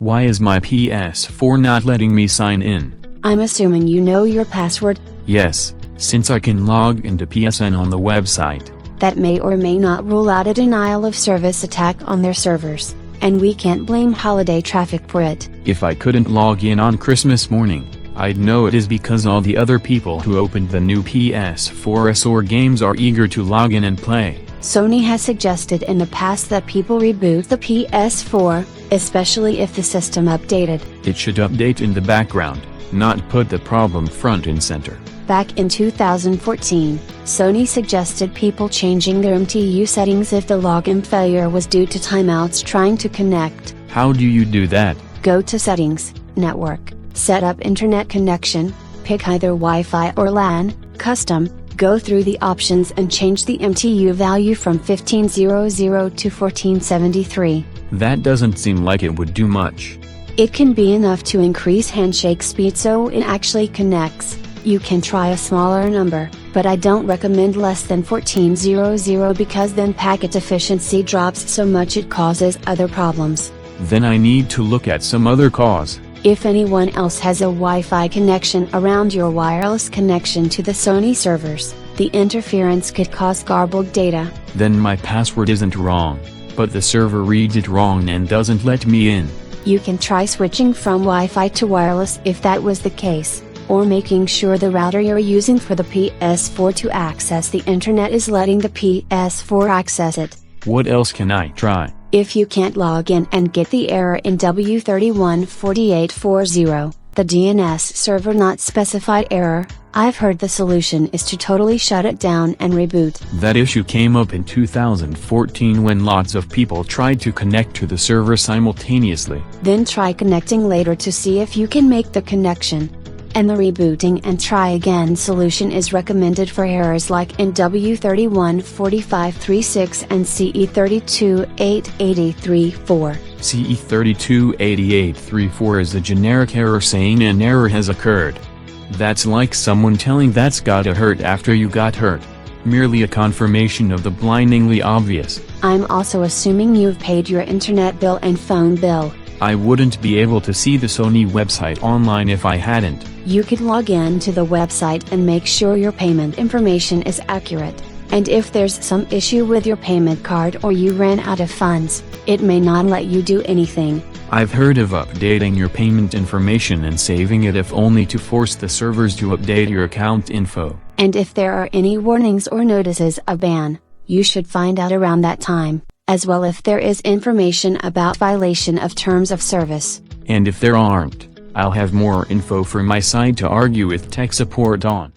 Why is my PS4 not letting me sign in? I'm assuming you know your password? Yes, since I can log into PSN on the website. That may or may not rule out a denial of service attack on their servers, and we can't blame holiday traffic for it. If I couldn't log in on Christmas morning, I'd know it is because all the other people who opened the new PS4s or games are eager to log in and play. Sony has suggested in the past that people reboot the PS4, especially if the system updated. It should update in the background, not put the problem front and center. Back in 2014, Sony suggested people changing their MTU settings if the login failure was due to timeouts trying to connect. How do you do that? Go to Settings, Network, set up Internet connection, pick either Wi-Fi or LAN, Custom, go through the options and change the MTU value from 1500 to 1473. That doesn't seem like it would do much. It can be enough to increase handshake speed so it actually connects. You can try a smaller number, but I don't recommend less than 1400 because then packet efficiency drops so much it causes other problems. Then I need to look at some other cause. If anyone else has a Wi-Fi connection around your wireless connection to the Sony servers, the interference could cause garbled data. Then my password isn't wrong, but the server reads it wrong and doesn't let me in. You can try switching from Wi-Fi to wireless if that was the case, or making sure the router you're using for the PS4 to access the internet is letting the PS4 access it. What else can I try? If you can't log in and get the error in W314840, the DNS server not specified error, I've heard the solution is to totally shut it down and reboot. That issue came up in 2014 when lots of people tried to connect to the server simultaneously. Then try connecting later to see if you can make the connection. And the rebooting and try again solution is recommended for errors like in W314536 and CE3288334. CE3288334 is a generic error saying an error has occurred. That's like someone telling that's gotta hurt after you got hurt. Merely a confirmation of the blindingly obvious. I'm also assuming you've paid your internet bill and phone bill. I wouldn't be able to see the Sony website online if I hadn't. You could log in to the website and make sure your payment information is accurate. And if there's some issue with your payment card or you ran out of funds, it may not let you do anything. I've heard of updating your payment information and saving it if only to force the servers to update your account info. And if there are any warnings or notices of ban, you should find out around that time, as well if there is information about violation of terms of service. And if there aren't, I'll have more info for my side to argue with tech support on.